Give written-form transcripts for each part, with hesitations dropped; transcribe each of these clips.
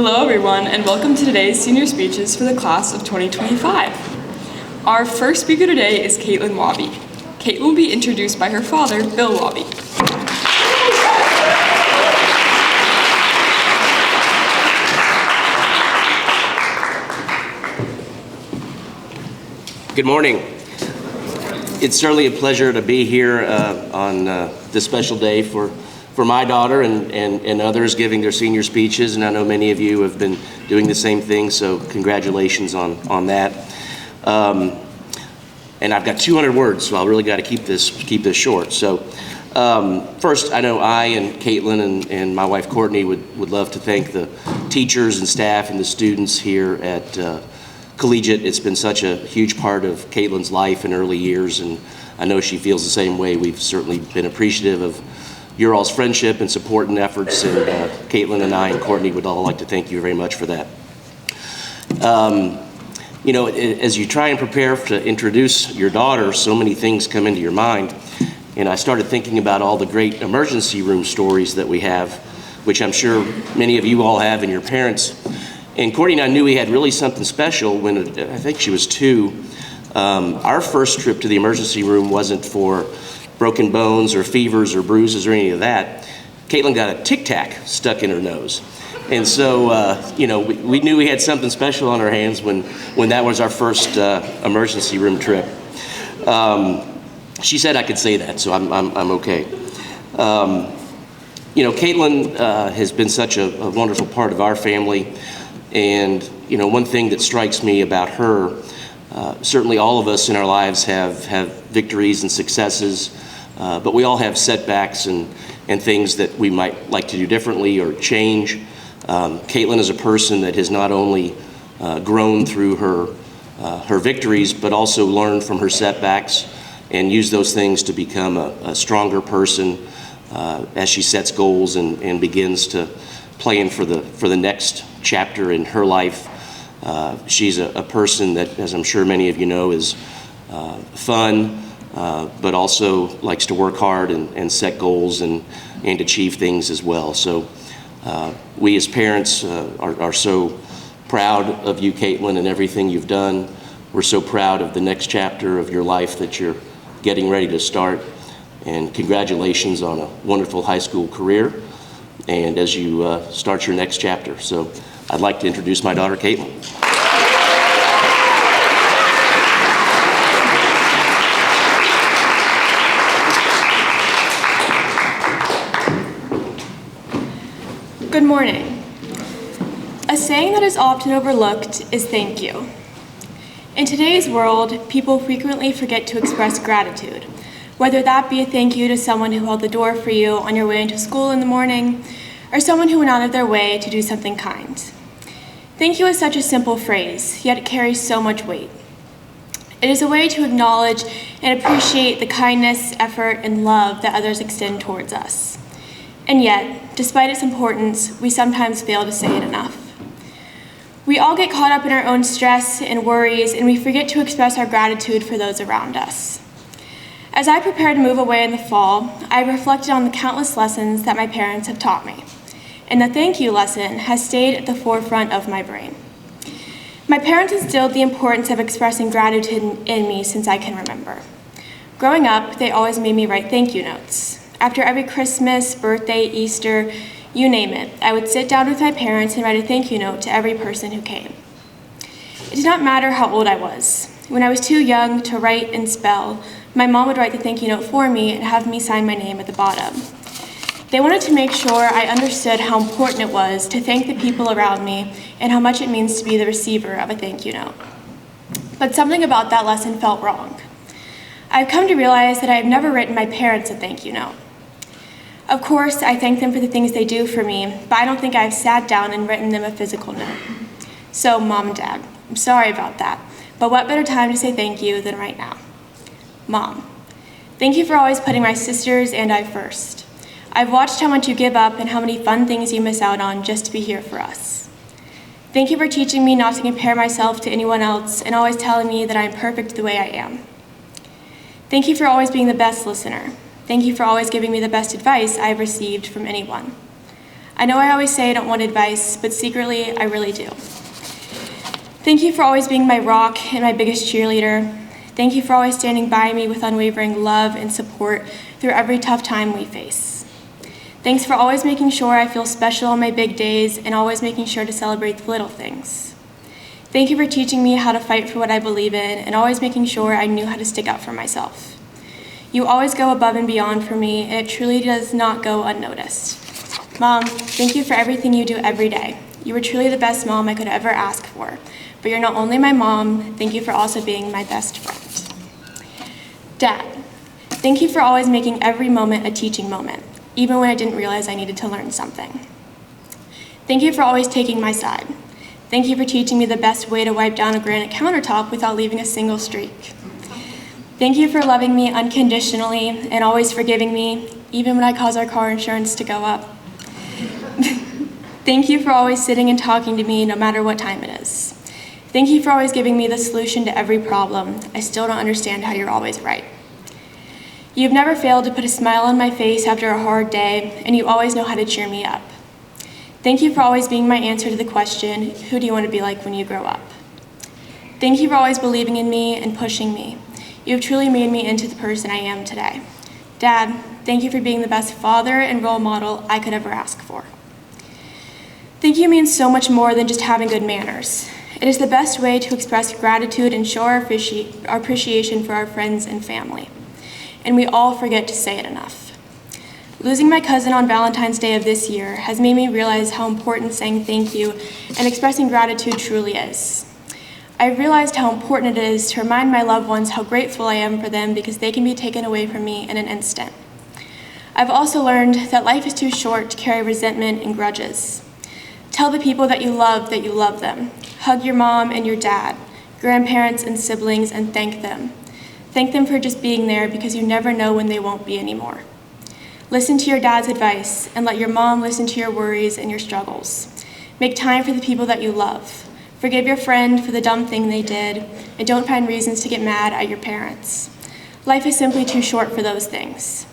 Hello everyone, and welcome to today's senior speeches for the class of 2025. Our first speaker today is Kaitlin Wobbe. Kaitlin will be introduced by her father, Bill Wobbe. Good morning. It's certainly a pleasure to be here on this special day for my daughter and others giving their senior speeches, and I know many of you have been doing the same thing, so congratulations on that. And I've got 200 words, so I really got to keep this short. So first, I know I and Kaitlin and my wife Courtney would love to thank the teachers and staff and the students here at Collegiate. It's been such a huge part of Caitlin's life in early years, and I know she feels the same way. We've certainly been appreciative of your all's friendship and support and efforts, and Kaitlin and I and Courtney would all like to thank you very much for that. You know, as you try and prepare to introduce your daughter, so many things come into your mind, and I started thinking about all the great emergency room stories that we have, which I'm sure many of you all have and your parents. And Courtney and I knew we had really something special when I think she was 2. Our first trip to the emergency room wasn't for broken bones or fevers or bruises or any of that. Kaitlin got a Tic Tac stuck in her nose. And so, you know, we knew we had something special on our hands when that was our first emergency room trip. She said I could say that, so I'm okay. You know, Kaitlin has been such a wonderful part of our family. And, you know, one thing that strikes me about her, certainly all of us in our lives have victories and successes, but we all have setbacks and things that we might like to do differently or change. Kaitlin is a person that has not only grown through her victories, but also learned from her setbacks and used those things to become a stronger person as she sets goals and begins to plan for the next chapter in her life. She's a person that, as I'm sure many of you know, is fun, but also likes to work hard and set goals and achieve things as well. So we as parents are so proud of you, Kaitlin, and everything you've done. We're so proud of the next chapter of your life that you're getting ready to start. And congratulations on a wonderful high school career and as you start your next chapter. So I'd like to introduce my daughter, Kaitlin. Good morning. A saying that is often overlooked is thank you. In today's world, people frequently forget to express gratitude, whether that be a thank you to someone who held the door for you on your way into school in the morning, or someone who went out of their way to do something kind. Thank you is such a simple phrase, yet it carries so much weight. It is a way to acknowledge and appreciate the kindness, effort, and love that others extend towards us. And yet, despite its importance, we sometimes fail to say it enough. We all get caught up in our own stress and worries, and we forget to express our gratitude for those around us. As I prepare to move away in the fall, I reflected on the countless lessons that my parents have taught me, and the thank you lesson has stayed at the forefront of my brain. My parents instilled the importance of expressing gratitude in me since I can remember. Growing up, they always made me write thank you notes. After every Christmas, birthday, Easter, you name it, I would sit down with my parents and write a thank you note to every person who came. It did not matter how old I was. When I was too young to write and spell, my mom would write the thank you note for me and have me sign my name at the bottom. They wanted to make sure I understood how important it was to thank the people around me and how much it means to be the receiver of a thank you note. But something about that lesson felt wrong. I've come to realize that I have never written my parents a thank you note. Of course, I thank them for the things they do for me, but I don't think I've sat down and written them a physical note. So, Mom and Dad, I'm sorry about that, but what better time to say thank you than right now? Mom, thank you for always putting my sisters and I first. I've watched how much you give up and how many fun things you miss out on just to be here for us. Thank you for teaching me not to compare myself to anyone else and always telling me that I am perfect the way I am. Thank you for always being the best listener. Thank you for always giving me the best advice I have received from anyone. I know I always say I don't want advice, but secretly, I really do. Thank you for always being my rock and my biggest cheerleader. Thank you for always standing by me with unwavering love and support through every tough time we face. Thanks for always making sure I feel special on my big days and always making sure to celebrate the little things. Thank you for teaching me how to fight for what I believe in and always making sure I knew how to stick up for myself. You always go above and beyond for me, and it truly does not go unnoticed. Mom, thank you for everything you do every day. You were truly the best mom I could ever ask for. But you're not only my mom, thank you for also being my best friend. Dad, thank you for always making every moment a teaching moment, even when I didn't realize I needed to learn something. Thank you for always taking my side. Thank you for teaching me the best way to wipe down a granite countertop without leaving a single streak. Thank you for loving me unconditionally and always forgiving me, even when I cause our car insurance to go up. Thank you for always sitting and talking to me no matter what time it is. Thank you for always giving me the solution to every problem. I still don't understand how you're always right. You've never failed to put a smile on my face after a hard day, and you always know how to cheer me up. Thank you for always being my answer to the question, who do you want to be like when you grow up? Thank you for always believing in me and pushing me. You have truly made me into the person I am today. Dad, thank you for being the best father and role model I could ever ask for. Thank you means so much more than just having good manners. It is the best way to express gratitude and show our appreciation for our friends and family. And we all forget to say it enough. Losing my cousin on Valentine's Day of this year has made me realize how important saying thank you and expressing gratitude truly is. I've realized how important it is to remind my loved ones how grateful I am for them because they can be taken away from me in an instant. I've also learned that life is too short to carry resentment and grudges. Tell the people that you love them. Hug your mom and your dad, grandparents and siblings, and thank them. Thank them for just being there because you never know when they won't be anymore. Listen to your dad's advice and let your mom listen to your worries and your struggles. Make time for the people that you love. Forgive your friend for the dumb thing they did, and don't find reasons to get mad at your parents. Life is simply too short for those things.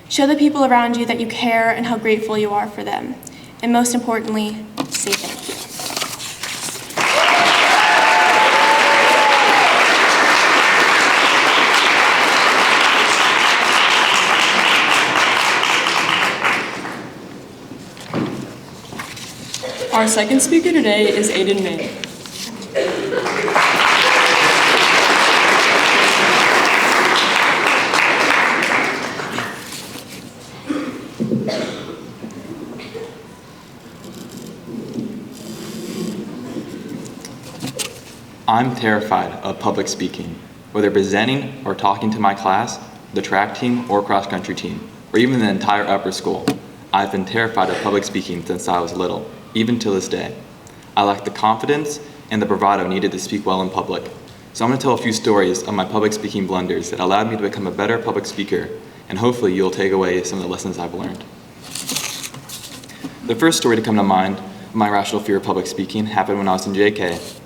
Show the people around you that you care and how grateful you are for them. And most importantly, say thank you. Our second speaker today is Aidan May. I'm terrified of public speaking, whether presenting or talking to my class, the track team or cross-country team, or even the entire upper school. I've been terrified of public speaking since I was little, even to this day. I lack the confidence and the bravado needed to speak well in public. So I'm going to tell a few stories of my public speaking blunders that allowed me to become a better public speaker, and hopefully you'll take away some of the lessons I've learned. The first story to come to mind, my irrational fear of public speaking, happened when I was in JK.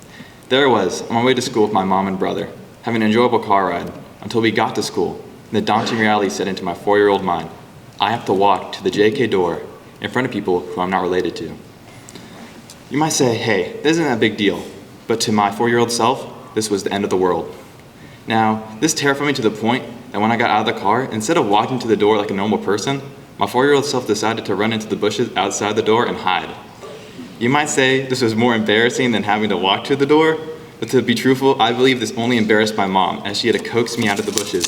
There I was, on my way to school with my mom and brother, having an enjoyable car ride, until we got to school, and the daunting reality set into my 4-year-old mind. I have to walk to the JK door in front of people who I'm not related to. You might say, hey, this isn't a big deal, but to my 4-year-old self, this was the end of the world. Now, this terrified me to the point that when I got out of the car, instead of walking to the door like a normal person, my 4-year-old self decided to run into the bushes outside the door and hide. You might say this was more embarrassing than having to walk to the door, but to be truthful, I believe this only embarrassed my mom, as she had to coax me out of the bushes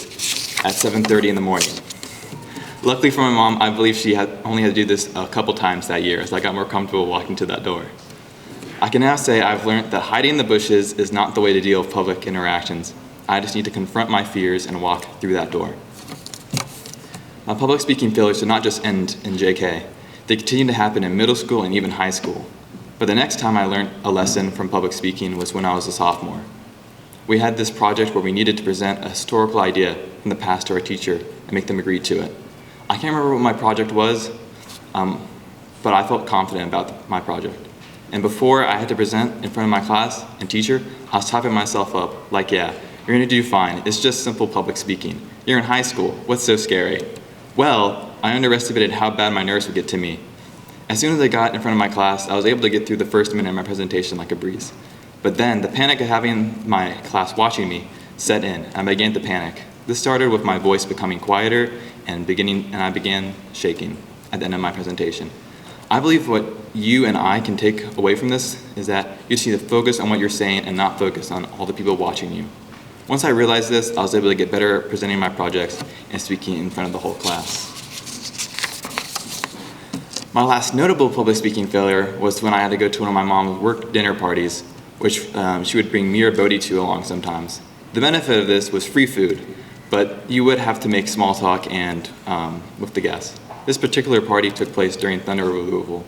at 7:30 in the morning. Luckily for my mom, I believe she only had to do this a couple times that year, as I got more comfortable walking to that door. I can now say I've learned that hiding in the bushes is not the way to deal with public interactions. I just need to confront my fears and walk through that door. My public speaking failures did not just end in JK. They continued to happen in middle school and even high school. But the next time I learned a lesson from public speaking was when I was a sophomore. We had this project where we needed to present a historical idea from the past to our teacher and make them agree to it. I can't remember what my project was, but I felt confident about my project. And before I had to present in front of my class and teacher, I was typing myself up like, yeah, you're gonna do fine. It's just simple public speaking. You're in high school. What's so scary? Well, I underestimated how bad my nerves would get to me. As soon as I got in front of my class, I was able to get through the first minute of my presentation like a breeze. But then the panic of having my class watching me set in, and I began to panic. This started with my voice becoming quieter and I began shaking at the end of my presentation. I believe what you and I can take away from this is that you just need to focus on what you're saying and not focus on all the people watching you. Once I realized this, I was able to get better at presenting my projects and speaking in front of the whole class. My last notable public speaking failure was when I had to go to one of my mom's work dinner parties, which she would bring me or Bodhi to along sometimes. The benefit of this was free food, but you would have to make small talk and with the guests. This particular party took place during thunder removal.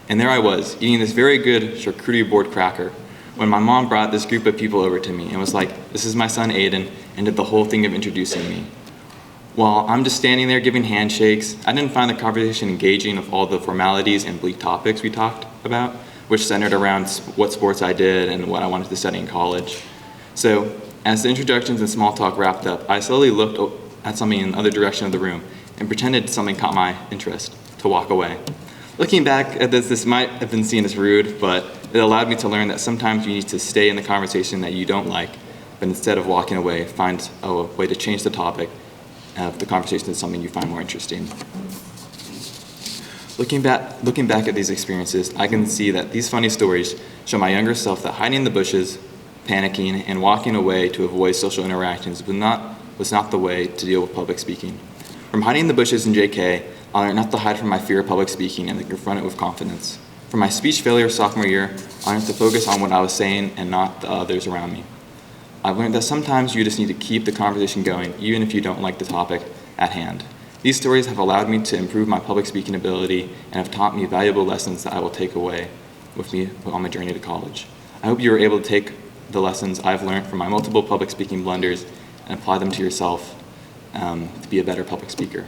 And there I was, eating this very good charcuterie board cracker, when my mom brought this group of people over to me and was like, "This is my son Aidan," and did the whole thing of introducing me. While I'm just standing there giving handshakes, I didn't find the conversation engaging with all the formalities and bleak topics we talked about, which centered around what sports I did and what I wanted to study in college. So, as the introductions and small talk wrapped up, I slowly looked at something in the other direction of the room and pretended something caught my interest to walk away. Looking back at this might have been seen as rude, but it allowed me to learn that sometimes you need to stay in the conversation that you don't like, but instead of walking away, find a way to change the topic of the conversation to something you find more interesting. Looking back at these experiences, I can see that these funny stories show my younger self that hiding in the bushes, panicking, and walking away to avoid social interactions was not the way to deal with public speaking. From hiding in the bushes in JK, I learned not to hide from my fear of public speaking and to confront it with confidence. From my speech failure sophomore year, I learned to focus on what I was saying and not the others around me. I've learned that sometimes you just need to keep the conversation going, even if you don't like the topic at hand. These stories have allowed me to improve my public speaking ability and have taught me valuable lessons that I will take away with me on my journey to college. I hope you are able to take the lessons I've learned from my multiple public speaking blunders and apply them to yourself to be a better public speaker.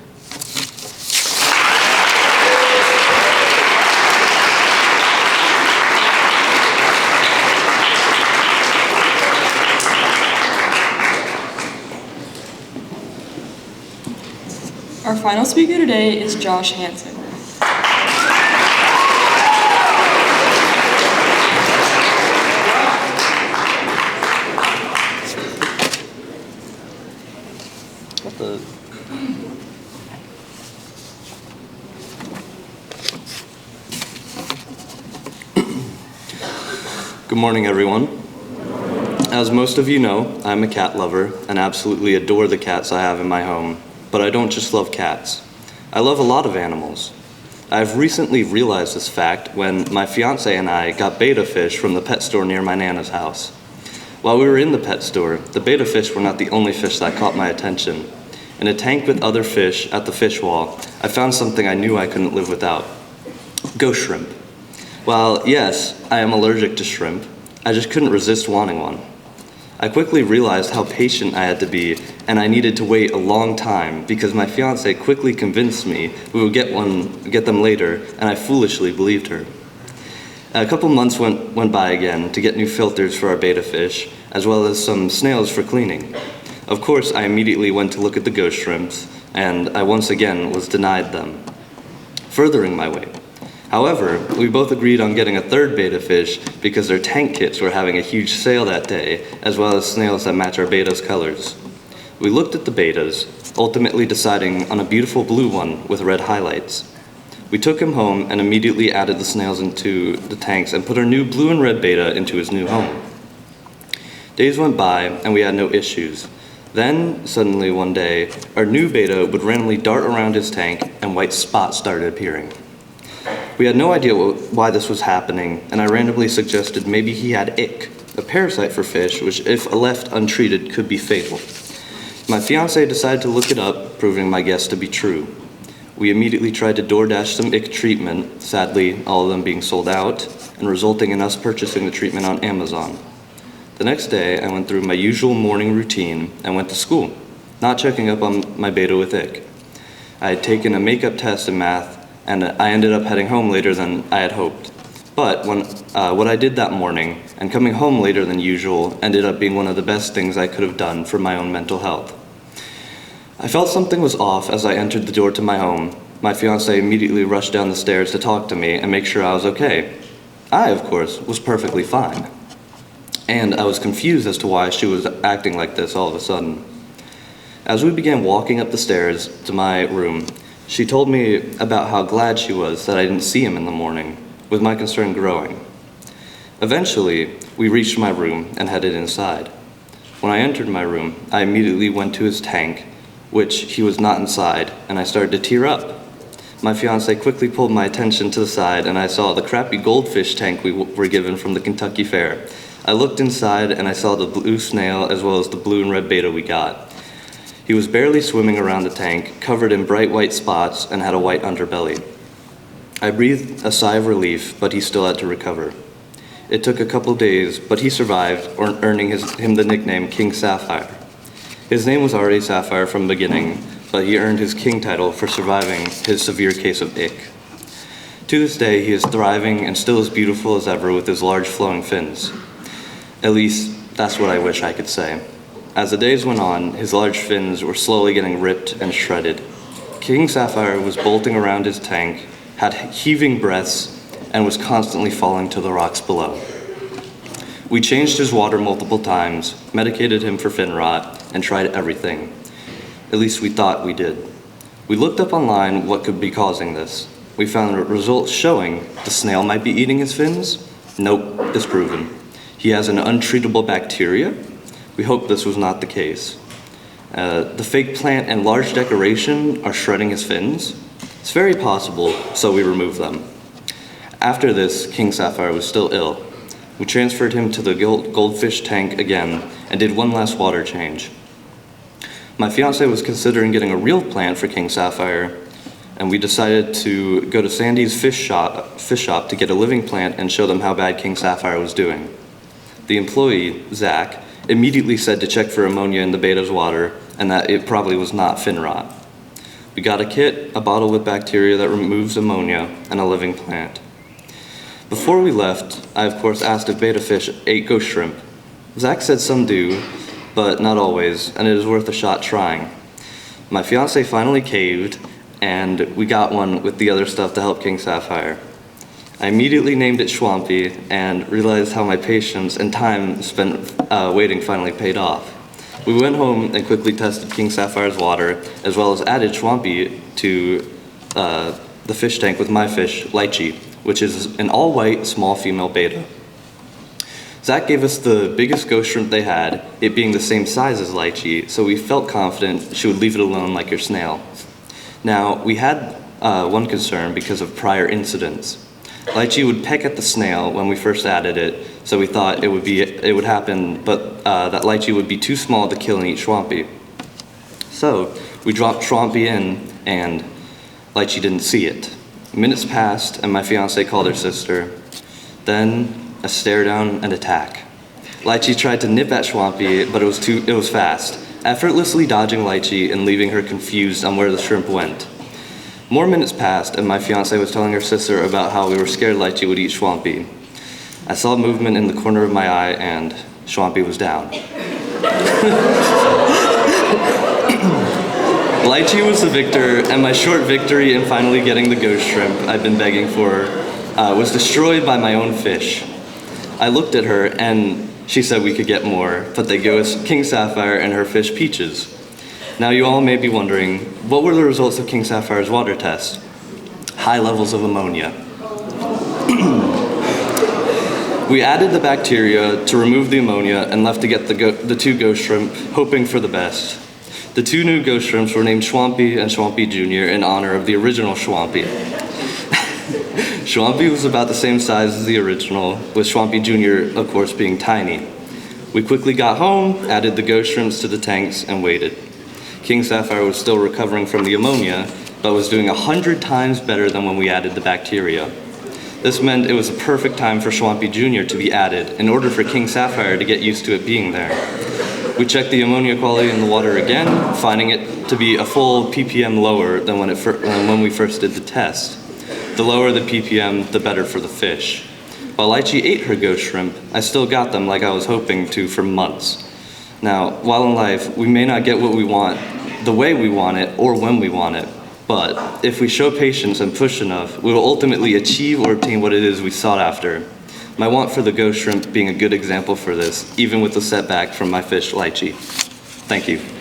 Our final speaker today is Josh Hansen. Good morning, everyone. As most of you know, I'm a cat lover and absolutely adore the cats I have in my home. But I don't just love cats. I love a lot of animals. I've recently realized this fact when my fiance and I got betta fish from the pet store near my Nana's house. While we were in the pet store, the betta fish were not the only fish that caught my attention. In a tank with other fish at the fish wall, I found something I knew I couldn't live without. Ghost shrimp. While, yes, I am allergic to shrimp, I just couldn't resist wanting one. I quickly realized how patient I had to be, and I needed to wait a long time because my fiance quickly convinced me we would get them later, and I foolishly believed her. A couple months went by again to get new filters for our betta fish, as well as some snails for cleaning. Of course, I immediately went to look at the ghost shrimps, and I once again was denied them, furthering my wait. However, we both agreed on getting a third betta fish because their tank kits were having a huge sale that day, as well as snails that match our betta's colors. We looked at the bettas, ultimately deciding on a beautiful blue one with red highlights. We took him home and immediately added the snails into the tanks and put our new blue and red betta into his new home. Days went by and we had no issues. Then, suddenly one day, our new betta would randomly dart around his tank and white spots started appearing. We had no idea why this was happening, and I randomly suggested maybe he had ick, a parasite for fish, which if left untreated could be fatal. My fiance decided to look it up, proving my guess to be true. We immediately tried to DoorDash some ick treatment, sadly all of them being sold out, and resulting in us purchasing the treatment on Amazon. The next day, I went through my usual morning routine and went to school, not checking up on my betta with ick. I had taken a makeup test in math, and I ended up heading home later than I had hoped. But what I did that morning, and coming home later than usual, ended up being one of the best things I could have done for my own mental health. I felt something was off as I entered the door to my home, My fiancée immediately rushed down the stairs to talk to me and make sure I was okay. I, of course, was perfectly fine. And I was confused as to why she was acting like this all of a sudden. As we began walking up the stairs to my room, she told me about how glad she was that I didn't see him in the morning, with my concern growing. Eventually, we reached my room and headed inside. When I entered my room, I immediately went to his tank, which he was not inside, and I started to tear up. My fiancée quickly pulled my attention to the side, and I saw the crappy goldfish tank we were given from the Kentucky Fair. I looked inside, and I saw the blue snail as well as the blue and red betta we got. He was barely swimming around the tank, covered in bright white spots, and had a white underbelly. I breathed a sigh of relief, but he still had to recover. It took a couple days, but he survived, earning him the nickname King Sapphire. His name was already Sapphire from the beginning, but he earned his king title for surviving his severe case of ick. To this day, he is thriving and still as beautiful as ever with his large flowing fins. At least, that's what I wish I could say. As the days went on, his large fins were slowly getting ripped and shredded. King Sapphire was bolting around his tank, had heaving breaths, and was constantly falling to the rocks below. We changed his water multiple times, medicated him for fin rot, and tried everything. At least we thought we did. We looked up online what could be causing this. We found results showing the snail might be eating his fins. Nope, disproven. He has an untreatable bacteria. We hope this was not the case. The fake plant and large decoration are shredding his fins. It's very possible, so we removed them. After this, King Sapphire was still ill. We transferred him to the goldfish tank again and did one last water change. My fiancée was considering getting a real plant for King Sapphire, and we decided to go to Sandy's fish shop to get a living plant and show them how bad King Sapphire was doing. The employee, Zach, immediately said to check for ammonia in the beta's water and that it probably was not fin rot. We got a kit, a bottle with bacteria that removes ammonia, and a living plant. Before we left, I of course asked if beta fish ate ghost shrimp. Zach said some do, but not always, and it is worth a shot trying. My fiancée finally caved, and we got one with the other stuff to help King Sapphire. I immediately named it Schwampy and realized how my patience and time spent waiting finally paid off. We went home and quickly tested King Sapphire's water, as well as added Schwampy to the fish tank with my fish, Lychee, which is an all-white small female beta. Zach gave us the biggest ghost shrimp they had, it being the same size as Lychee, so we felt confident she would leave it alone like your snail. Now, we had one concern because of prior incidents. Lychee would peck at the snail when we first added it, so we thought it would happen, but that Lychee would be too small to kill and eat Schwampy. So, we dropped Schwampy in, and Lychee didn't see it. Minutes passed, and my fiancée called her sister. Then, a stare down and attack. Lychee tried to nip at Schwampy, but it was fast, effortlessly dodging Lychee and leaving her confused on where the shrimp went. More minutes passed, and my fiancée was telling her sister about how we were scared Lychee would eat Schwampy. I saw movement in the corner of my eye, and Schwampy was down. Lychee was the victor, and my short victory in finally getting the ghost shrimp I've been begging for was destroyed by my own fish. I looked at her, and she said we could get more, but they go as King Sapphire and her fish Peaches. Now you all may be wondering, what were the results of King Sapphire's water test? High levels of ammonia. We added the bacteria to remove the ammonia and left to get the two ghost shrimp, hoping for the best. The two new ghost shrimps were named Schwampy and Schwampy Jr. in honor of the original Schwampy. Schwampy was about the same size as the original, with Schwampy Jr. of course being tiny. We quickly got home, added the ghost shrimps to the tanks, and waited. King Sapphire was still recovering from the ammonia, but was doing 100 times better than when we added the bacteria. This meant it was a perfect time for Schwampy Jr. to be added in order for King Sapphire to get used to it being there. We checked the ammonia quality in the water again, finding it to be a full ppm lower than when we first did the test. The lower the ppm, the better for the fish. While Lychee ate her ghost shrimp, I still got them like I was hoping to for months. Now, while in life, we may not get what we want, the way we want it, or when we want it, But if we show patience and push enough, we will ultimately achieve or obtain what it is we sought after. My want for the ghost shrimp being a good example for this, even with the setback from my fish lychee. Thank you.